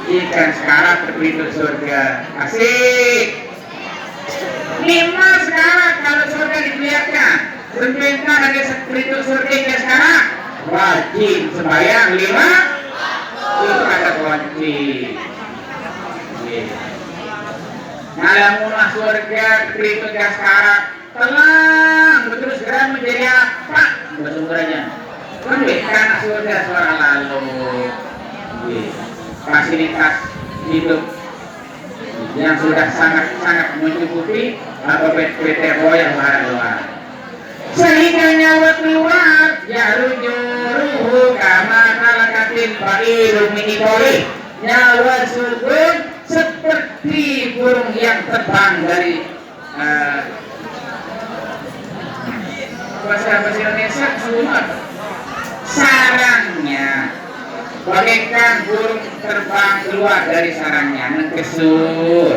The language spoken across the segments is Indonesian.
ikan sekarat pintu surga. Asik. 5 sekarat kalau surga dibiarkan. Sebentar ada pintu surga ikan sekarat. Wajib sembahyang 5. Itu kata kunci. Dalam rumah surga pintu ikan sekarat. Tenang, betul segera menjadi apa? Bersumbernya. Kan surga suara lalu. Fasilitas hidup yang sudah sangat mencukupi apa PT Royal luar sehingga nyawa keluar ya rujuruhu kama kalakatin ba'irum minikori nyawa surga seperti burung yang terbang dari bahasa Indonesia semua sarangnya. Bagaikan burung terbang keluar dari sarangnya mengkesut.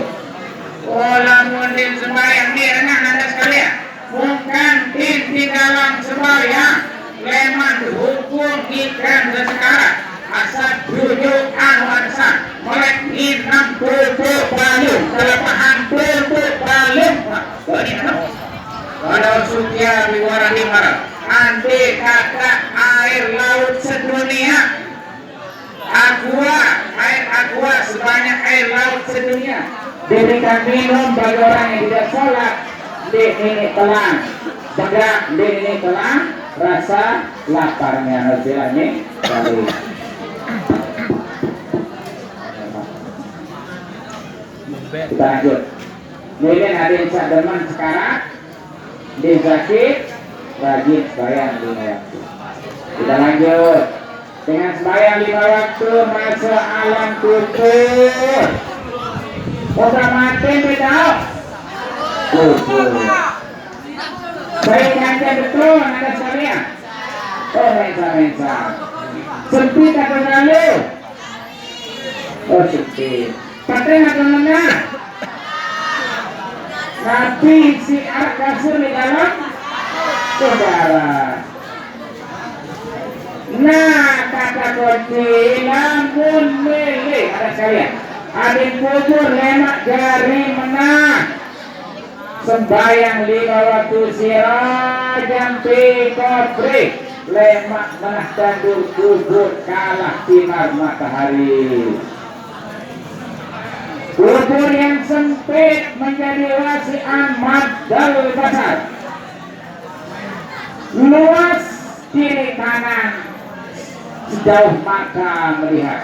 Lamun din sembahyang di renang anda sekalian, bukan di dalam sembahyang leman hukum ikan sesekarat asal tujuh anwarsa molek 60 balung kelepahan 60 balung. Walau sucia biwara himara ande kata air laut sedunia air aqua sebanyak air laut sedunia diberikan minum bagi orang yang tidak sholat di ini telan tegak di ini telan rasa laparnya hasilnya kali. Kita lanjut. Ini ada yang sademan sekarang di sakit rajin sembahyang 5 waktu. Kita lanjut dengan sembahyang 5 waktu masa alam kubur. Udah mati tidak? Kubur. Baik aja betul ada sekalian. Oh mensa. Sempit atau lalu? Oh sempit. Pakai atau menengah? Tapi si anak kasur di dalam saudara. Nah kata kunci namun milih ada sekalian. Adin kubur lemak jari menang. Sembahyang 5 waktu sirajan pikotri lemak menah tandur kubur kalah sinar matahari. Kubur yang sempit menjadi wasi'an maddal basar. Luas kiri kanan sejauh mata melihat.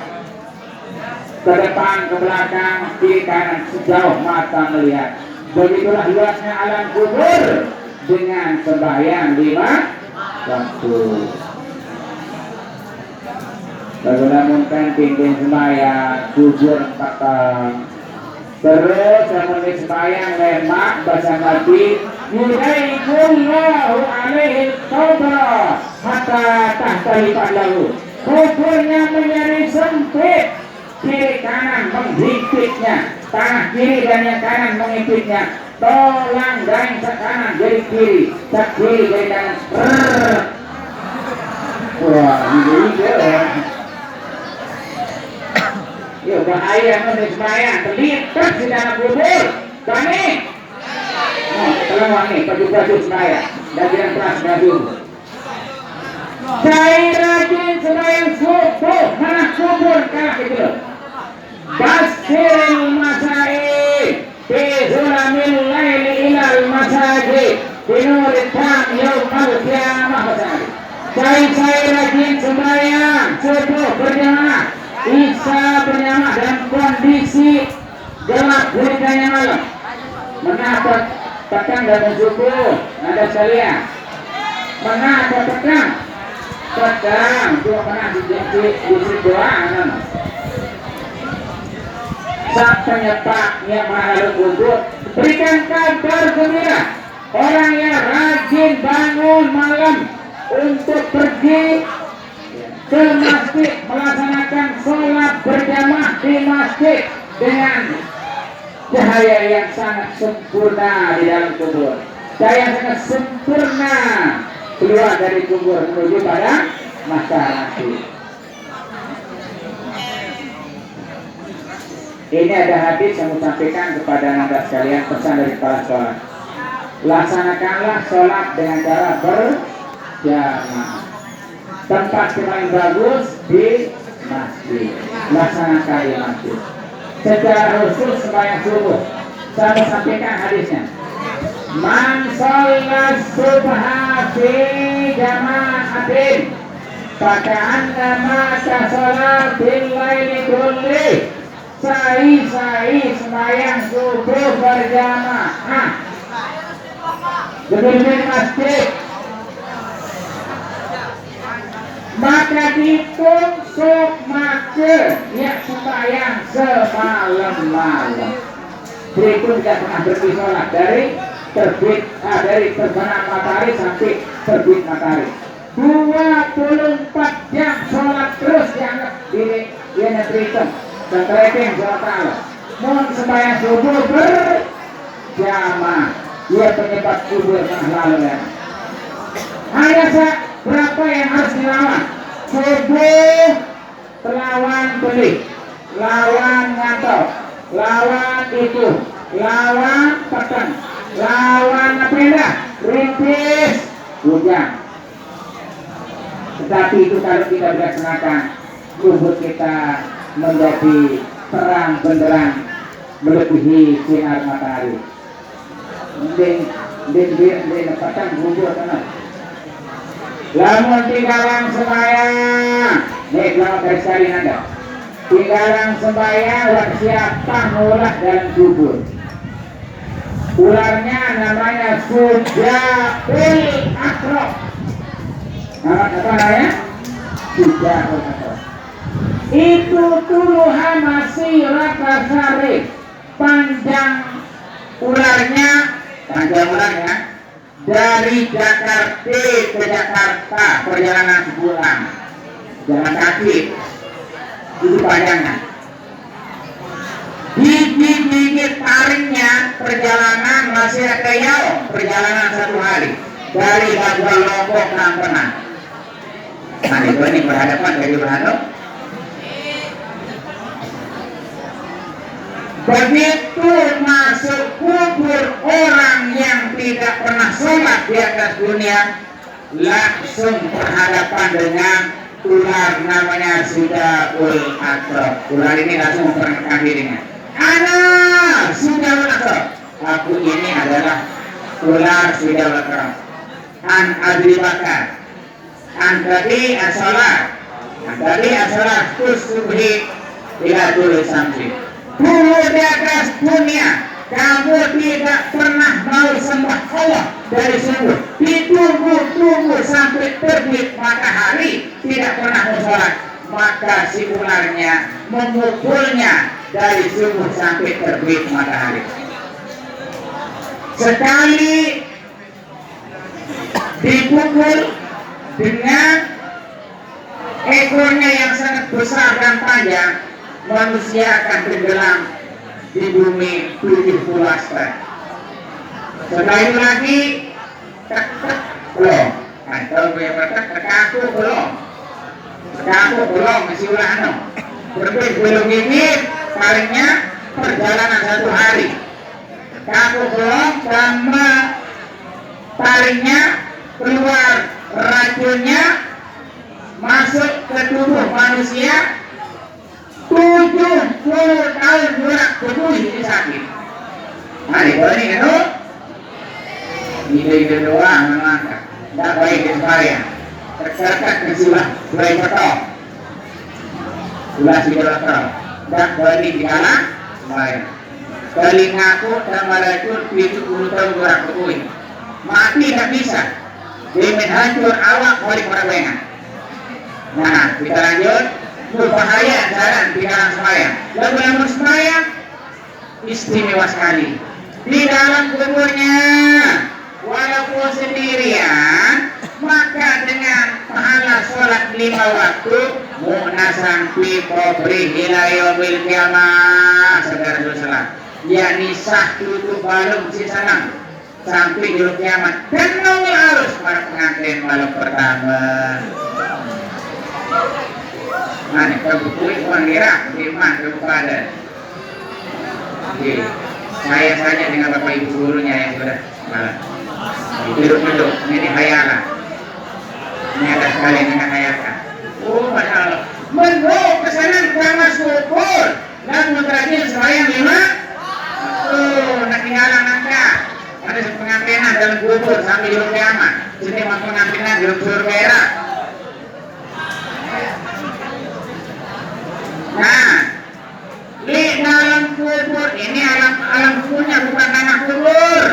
Ke depan ke belakang kiri kanan sejauh mata melihat. Begitulah luasnya alam kubur dengan sembahyang 5 waktu. Namun pimpin sembahyang kubur patang. Terus yang sembahyang lemak bahasa Nabi yudaikullahu alaihi tawbah hatta tahtali lahu. Kuburnya menjadi sempit, kiri kanan menghimpitnya, tanah kiri dan yang kanan menghimpitnya. Tolang dan kanan jadi kiri, kiri jadi kanan. Wah, ini dia. Yo bahaya menulis sembahyang terlibat di dalam kubur. Kami kalau wangi baju sembahyang dan tidak keras baju. Saya rajin sembahyang subuh mana kubur kalah itu. Basiril masai fi zulamil laili ilal masajid binuri tam yaumal qiyamah. Saya rajin sembahyang subuh berjamaah Isya berjamaah dalam kondisi gelap gulitanya malam. Mengapa petang dan subuh? Ada sekalian. Mengapa petang? Petang cuma pernah di doang. Saat penyepak yang menghadap kubur, berikan kabar gembira orang yang rajin bangun malam untuk pergi ke masjid melaksanakan sholat berjamaah di masjid dengan cahaya yang sangat sempurna di dalam kubur. Cahaya sangat sempurna keluar dari kubur menuju pada masa nanti. Ini ada hadis yang sampaikan kepada anda sekalian, pesan dari kepala sekolah. Laksanakanlah sholat dengan cara berjamaah. Tempat yang paling bagus di masjid. Laksanakan di masjid. Secara khusus sembahyang subuh. Saya sampaikan hadisnya. Man sholat subha fi jama'atin faka'annama ka sholatil laili kulli. Sai sembahyang subuh berjamaah. Demi masjid. Maka dihitung sok mace ya sembahyang semalam-malam. Berikut tidak pernah berhenti sholat dari dari terbenam matahari sampai terbit matahari. 24 jam sholat terus dianggap diri dia terhitung. Terkreting sholat Allah. Mohon sembahyang subuh berjamaah. Dia penyebab kubur tengah lalu ya. Hanya berapa yang harus dilawan? Subuh lawan beli, lawan ngantor, lawan itu, lawan petang, lawan apa? Rintis, hujan. Tetapi itu kalau kita dilaksanakan, kubur kita menjadi terang benderang melebihi sinar matahari. Mending petang kubur kan? Lamun tinggalan sembahyang, nih kalau dari sekali anda, tinggalan sembahyang siapa ngulah dalam kubur. Ularnya namanya Sujaul Akrob. Nama apa namanya? Sujaul Akrob. Itu tuluhan masih rata sari, panjang ularnya dari Jakarta ke Jakarta perjalanan sebulan, jalan kaki itu panjangnya. Gigi taringnya perjalanan masih kayak perjalanan 1 hari dari Labuan Lombok ke Ampenan. Nah itu ini berhadapan dari Bandung. Begitu masuk kubur orang yang tidak pernah sholat di atas dunia, langsung berhadapan dengan ular namanya Sujaul Akrob. Ular ini langsung memperkenalkan dirinya. Ana Sujaul Akrob. Aku ini adalah ular Sujaul Akrob. An Adri Bakar. An tadi asalat. An tadi asalat subhi ila tulu samsi. Dulu di atas dunia kamu tidak pernah mau sembah Allah dari subuh, ditunggu sampai terbit matahari tidak pernah mau sholat, maka si ularnya memukulnya dari subuh sampai terbit matahari. Sekali dipukul dengan ekornya yang sangat besar dan panjang, manusia akan tenggelam di bumi 70 hasta. Setelah itu lagi belum, atau terkaku belum masih ulah berbeda belum ini palingnya perjalanan 1 hari. Kaku belum sama palingnya keluar racunnya masuk ke tubuh manusia. 70 tahun berat tubuh ini sakit. Mari ini itu ide doang mengangkat. Tidak baik di sembahyang. Tercatat kesilah mulai betul. Sudah segala terang. Dan balik di kalah sembahyang. Telingaku dan malaikat 70 tahun berat tubuh ini. Mati tidak bisa. Demi hancur awak balik merawengan. Nah, kita lanjut. Berbahaya jalan di dalam sembahyang. Lalu sembahyang istimewa sekali. Di dalam kuburnya, walaupun sendirian, maka dengan pahala sholat 5 waktu, mu'nasan fi qabri ila yaumil qiyamah. Saudara Rasulullah, yakni sah tutup balung si sanang sampai di kiamat. Dan harus para pengantin malam pertama. Nah, kalau kulit orang gerak, firman kepada Oke. Saya saja dengan bapak ibu gurunya yang sudah malah duduk-duduk. Ini hayalan. Ini ada sekalian dengan hayalan. Oh, masya Allah. Menurut pesanan sama syukur dan rajin sembahyang 5. Oh, nak tinggalan angka. Ada pengampinan dalam kubur sampai di kiamat. Sini mau pengampinan di surga. Nah, di dalam kubur ini alam kuburnya bukan tanah kubur.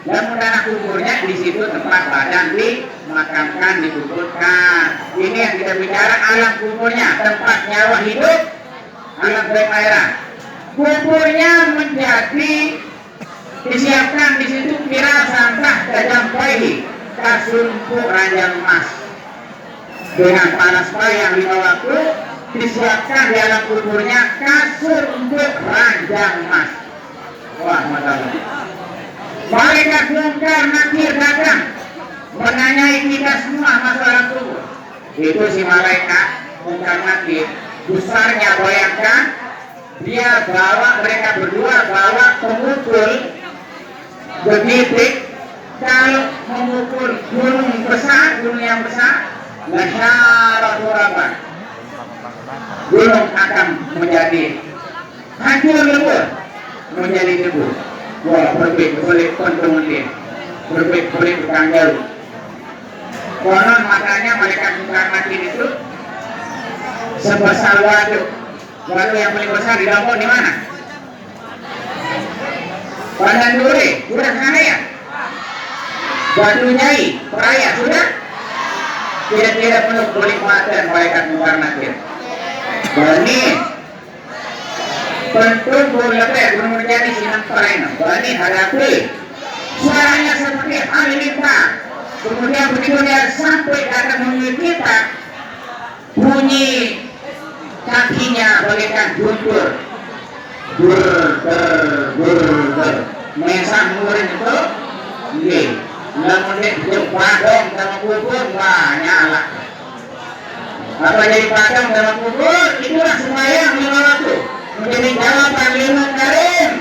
Yang tanah kuburnya di situ tempat badan dimakamkan, dikuburkan. Ini yang kita bicara alam kuburnya, tempat nyawa hidup, alam akhirat. Kuburnya menjadi disiapkan di situ kira sampah tajam bayi, kasur empuk ranjang emas dengan panas bayang 5 waktu. Disiapkan di alam kuburnya kasur untuk ranjang emas. Wah, mantap. Malaikat Munkar Nakir datang menanyai kita semua masalah kubur. Itu si malaikat Munkar Nakir, besarnya bayangkan dia bawa, mereka berdua bawa pemukul begitu. Kalau memukul gunung besar, gunung yang besar, lasyara turaban, gunung akan menjadi hancur lebur, menjadi debu. Wah, berbeda boleh kontemunin, berbeda boleh berkanjal. Konon makanya malaikat Munkar Nakir itu sebesar waduk. Waduk yang paling besar di Lombok di mana? Pandan Duri, sudah sana ya? Batu Nyai, Peraya, sudah? Tidak penuh kenikmatan malaikat Munkar Nakir. Bani bentuk berlebar belum menjadi sinar perainan. Bani hadapi suaranya seperti halilintar. Kemudian begitu dia sampai datang menuju kita, bunyi kakinya bagaikan guntur, gur. Mesang murid itu, iya. Namun dia padang sama kubur, wah nyala. Apa jadi padang sama kubur? Itulah sembahyang 5 waktu. Menjadi jawaban liman karim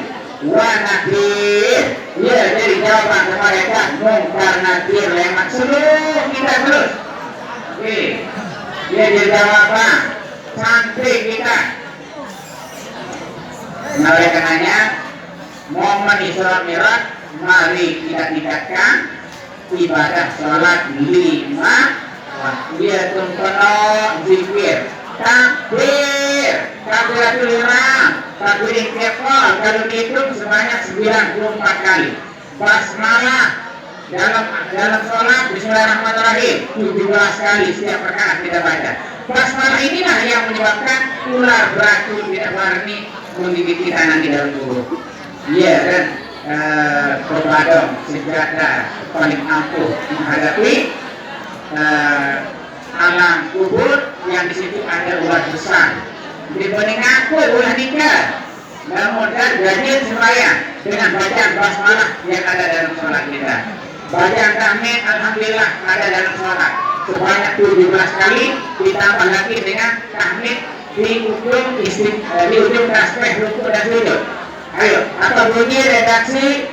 wa nakir. Ya, jadi jawaban mereka Munkar Nakir lemak seluruh kita terus. Oke. Dia jadi jawaban santri kita. Nah, oleh karenanya momen Isra Mi'raj mari kita tingkatkan ibadah sholat 5 waktu, yaitu penuh zikir, takbir, takbiratul ihram, takbir istighfar kalau dihitung sebanyak 94 kali. Basmalah dalam sholat Bismillahirrahmanirrahim 17 kali setiap rakaat kita baca. Basmalah inilah yang menyebabkan ular beracun tidak berani menggigit kita nanti dalam tubuh. Iya kan? Berbadong sejahtera paling ampuh menghadapi alam kubur yang di situ ada ular besar. Dibanding aku ular nikah, namun dan rajin sembahyang dengan bacaan basmalah yang ada dalam sholat kita. Bacaan tahmid alhamdulillah ada dalam sholat sebanyak 17 kali, ditambah lagi dengan tahmid di ujung tasbih rukuk dan sujud. Ayo, apa bunyi redaksi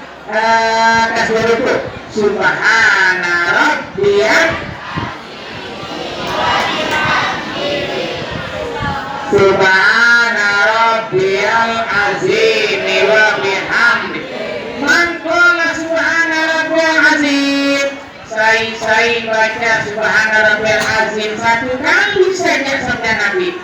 tasbih rukuk? Subhana rabbiyal Subhana rabbiyal azim wa bihamdi. Man qala subhana rabbiyal azim, saya baca subhana rabbiyal azim 1 kali saja sabda Nabi.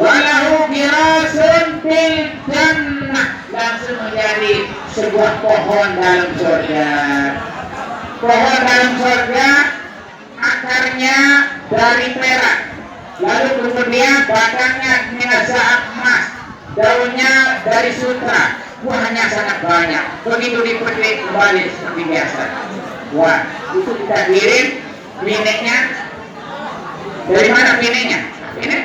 Walahu girasun fil jannah, langsung menjadi sebuah pohon dalam surga. Pohon dalam surga akarnya dari perak, lalu kemudian batangnya minasa emas, daunnya dari sutra, buahnya sangat banyak. Begitu dipetik kembali seperti biasa. Wah, itu kita kirim mineknya. Dari mana mineknya? Minek?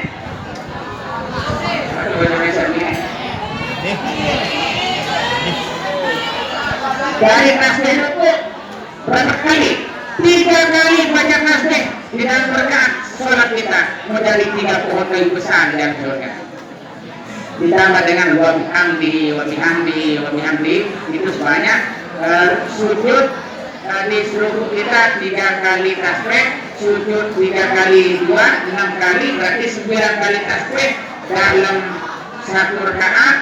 Dari tasbih rukuk berapa kali? 3 kali baca tasbih di dalam rakaat sholat kita, menjadi 3 pohon kayu besar yang surga. ditambah dengan wa bihamdi itu sebanyak sujud di seluruh kita 3 kali tasbih, sujud 3 kali 2 6 kali, berarti 9 kali tasbih dalam satu rakaat.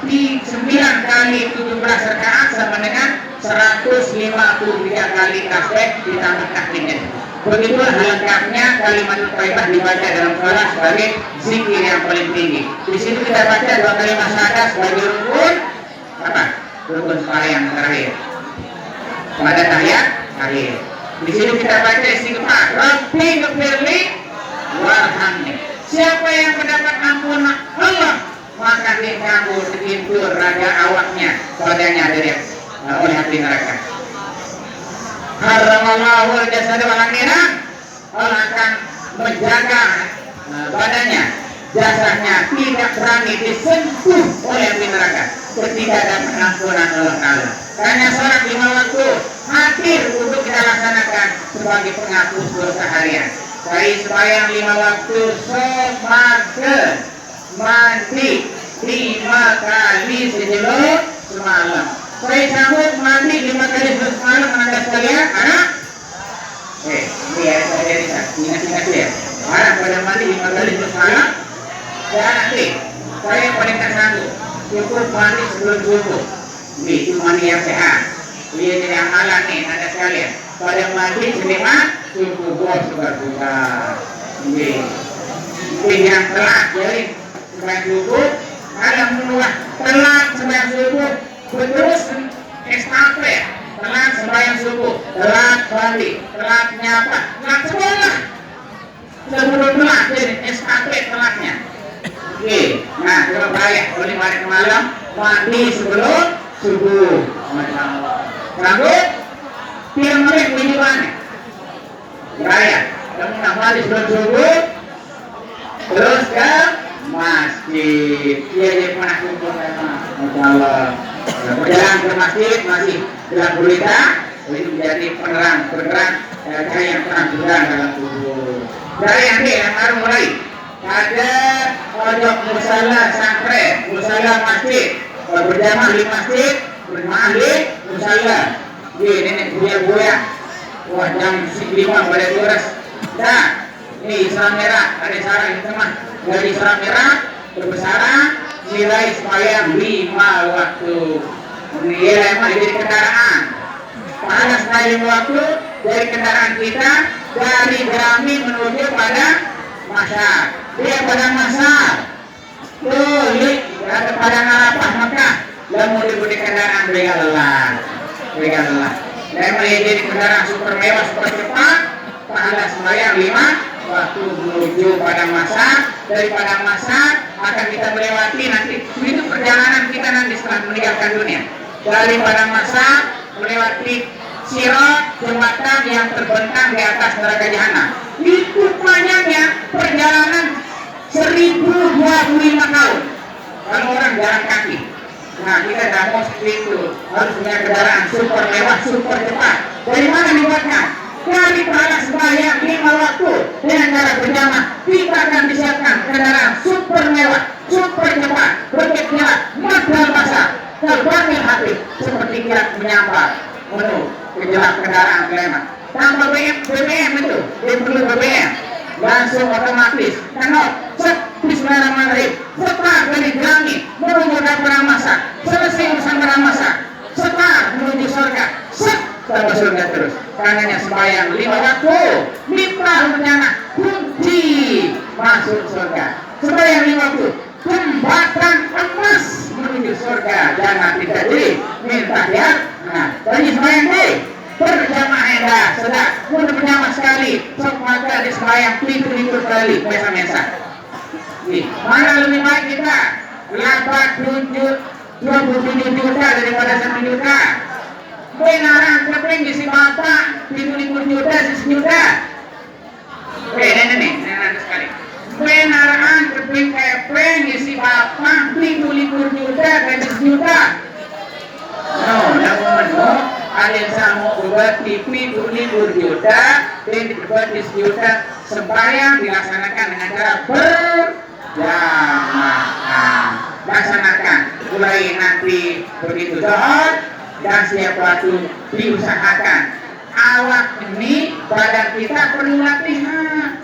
Di 9 kali 17 rakaat sama dengan 153 kali tasbih ditambah takbirnya. Begitulah lengkapnya kalimat thayyibah dibaca dalam salat sebagai zikir yang paling tinggi. Di situ kita baca 2 kalimat syahadat sebagai rukun apa? Rukun sembahyang terakhir. Pada tahiyat akhir. Di sini kita baca istighfar. Rabbi ghfirli warhamni. Siapa yang mendapat ampunan Allah, maka dia kabur segintur raga awaknya padanya dari oleh api neraka. Haramallahu al-jasad wal akhirat. Allah akan menjaga badannya, jasadnya tidak berani disentuh oleh api neraka ketika dapat ampunan Allah Ta'ala. Karena sholat 5 waktu hadir untuk kita laksanakan sebagai penghapus dosa harian. Dari sembahyang 5 waktu semagen mandi 5 kali sejauh semalam. Saya sambut mandi 5 kali semalam anda sekalian, anak. Biar saya ingat ya. Anak pada mandi 5 kali semalam. Ya nanti saya paling tak sanggup. Cukup mandi sebelum subuh. Itu mandi yang sehat. Lihat yang halal nih anda sekalian. Pada mandi selimut subuh bos berbuka. Ini yang telat jadi sembahyang subuh. Ada menolak telat sembahyang subuh. Terus estafet, telat sembahyang subuh, telat mandi, telat nyapa, telat sekolah. Sebelum telat jadi estafet telatnya. Oke, nah coba bayar boleh balik malam mandi sebelum subuh. Sanggup? Tiap menit tujuannya. Bayar, kamu nak mandi sebelum subuh, terus ke masjid. Dia pernah kumpul memang. Masyaallah. Berjalan ke masjid masih dalam gulita, itu menjadi penerang cahaya yang terang bulan dalam tubuh. Dari yang baru mulai ada pojok musala santren, musala masjid, berjamaah di masjid, berjamaah di musala. Ini nenek buaya, wah jam 5 pada turas. Nah, ini Islam merah, ada sarang di tengah, dari Islam merah berbesaran. Nilai sembahyang 5 waktu. Nilai dari kendaraan. Pada sembahyang 5 waktu dari kendaraan kita dari Grami menuju pada Masar. Dia pada Masar. Tuh, ada pada Arafah Mekah. Lalu di kendaraan berikan lelah. Dan menjadi kendaraan super mewah, super cepat. Pada sembahyang 5 waktu menuju pada masa, daripada masa akan kita melewati nanti itu perjalanan kita nanti setelah meninggalkan dunia. Daripada masa melewati sirat, jembatan yang terbentang di atas neraka jahanam. Itu panjangnya perjalanan 1025 tahun. Kalau orang jalan kaki. Nah kita tidak mau seperti itu. Harus punya kendaraan super mewah, super cepat. Dari mana dibuatnya? Dari pahala sembahyang 5 waktu dengan cara berjamaah kita akan disiapkan kendaraan super mewah, super cepat, berkecil, modal basah, terbangin hati seperti kilat menyambar menuju ke jalan kendaraan kelima. Tanpa BBM itu, dia perlu BBM langsung otomatis. Karena bismillahirrahmanirrahim setelah dari Grami menuju ke masa, selesai urusan masa, setelah menuju surga, sampai surga terus. Karenanya sembahyang 5 waktu miftah menyana kunci masuk surga. Sembahyang 5 waktu jembatan emas menuju surga. Jangan tidak minta ya. Nah, dari sembahyang berjamaah endah sedang untuk berjamaah sekali. Sok maka di sembahyang 7 kali mesa-mesa. Mana lebih baik kita? 27 juta daripada 1 juta. Benaran keping di si bapak 7 juta, 1 juta. Nenek sekali. Benaran keping di si bapak 7 juta dan 1 juta. No, ada yang sama obat TV 7 juta dan dibuat 1 juta sembahyang dilaksanakan dengan cara berjamaah. laksanakan mulai nanti begitu doa dan siap waktu diusahakan. Awak ini badan kita perlu latihan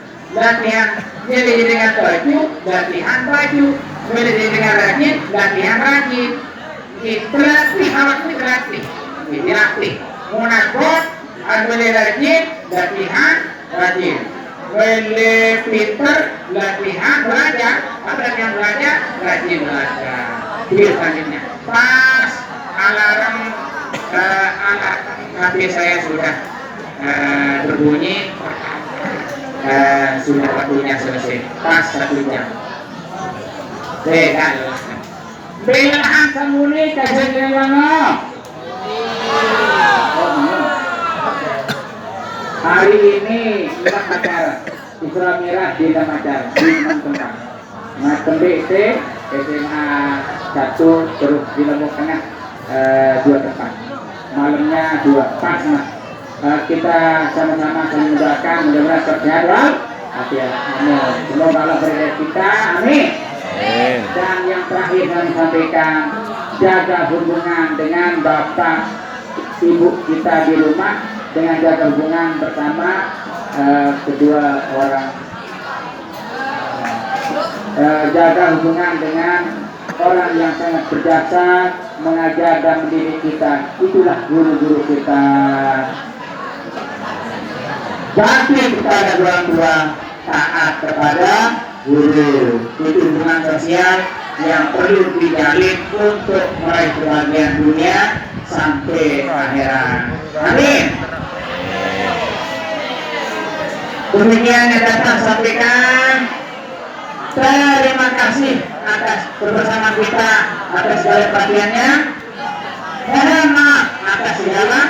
jadi dengan baju, latihan baju, jadi dengan rajin, latihan rajin. Berlatih awak ini berlatih, dilatih. Munakot, boleh rajin, latihan rajin. Boleh pinter, latihan belajar. Apa yang belajar? Rajin belajar. Biasanya pas alarm HP saya sudah berbunyi, sudah waktunya selesai. Pas 1 jam. Belahan samuni kajian yang hari ini 4 acara Isra Miraj di 6 acara di 6 tempat. Macam BC SMA 1 terus di Lombok Tengah 2 tempat. Malamnya 2 pas mas. Kita sama-sama saling mendoakan mudah-mudahan sehat walafiat. Amin. Semoga Allah beri kita. Amin. Dan yang terakhir kami sampaikan, jaga hubungan dengan bapak ibu kita di rumah, dengan jaga hubungan bersama kedua orang, jaga hubungan dengan orang yang sangat berjasa mengajar dan mendidik kita. Itulah guru-guru kita. Bakti kepada orang tua, taat kepada guru. Itu hubungan sosial yang perlu dijalin untuk meraih kebahagiaan dunia sampai akhirat. Amin. Demikian yang datang sampaikan. Terima kasih atas kebersamaan kita, atas segala perhatiannya. Mohon maaf atas segala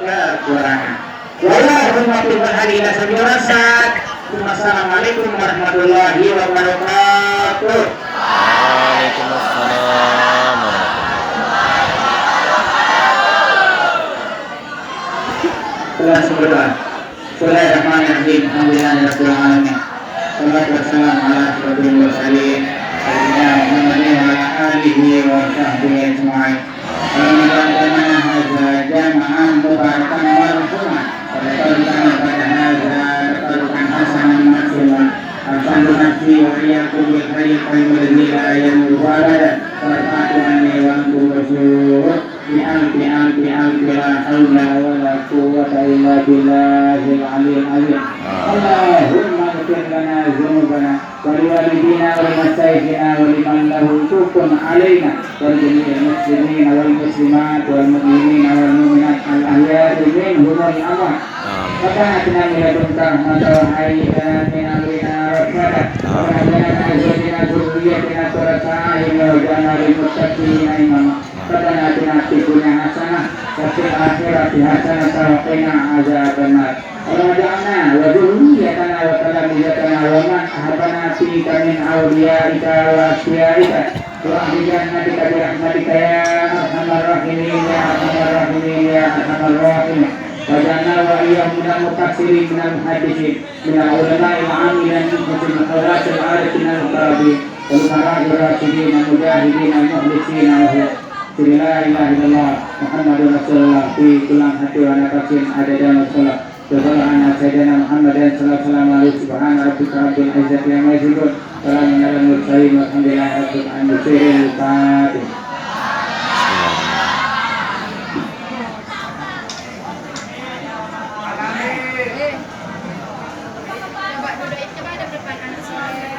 kekurangan. Wallahumma Wassalamualaikum warahmatullahi wabarakatuh. Waalaikumsalam. Bismillahirrahmanirrahim. Alhamdulillahirabbil alamin. Salatu wassalamu ala asyrofil mursalin sayyidina Muhammadin wa ala alihi wa sahbihi ajma'in. Alhamdulillah hadza jama'an mubarakan marhuman. Alhamdulillah pada hadza tarukan hasanan maksuman. Alhamdulillah wa iyyakum bil hayy alladzi la yamut walada. Farfatu anni wa antum rasul. Bi alfi la haula wa la quwwata illa billahil aliyyil azim. Allahumma ighfir lana dzunubana wa liwalidina wa limasyaykhina wa liman lahu hukmun alaina wa jami'il muslimina wal muslimat wal mu'minina wal mu'minat al ahya'i minhum wal amwat. Rabbana atina min ladunka rahmatan wa hayyi lana min amrina rashada wa hab lana min azwajina dhurriyyatina qurrata a'yun waj'alna lil muttaqina imama. Rabbana atina fid dunya hasanah wa fil akhirati hasanah wa qina adzabannar. Rabbana wa dhurriyyatana wa talamizatana wa man ahabbana fika min awliyaika wa asfiyaika wa ahlijana bika bi rahmatika ya arhamar rahimin ya arhamar rahimin ya arhamar rahimin. Wajana wa iyyahum minal muqassirin minal muhaddisin minal ulama'il 'amilin min khawasil 'arifin al-qarabi wal mara'ir rasyidin al-mujahidin al-mukhlisin lahu. La ilaha illallah Muhammadur Rasulullah fi kulli hati wa nafasin adada masalah. Subhana sayyidina Muhammadin sallallahu alaihi subhana rabbika rabbil izzati amma yasifun. Salamun alal mursalin walhamdulillahi rabbil alamin.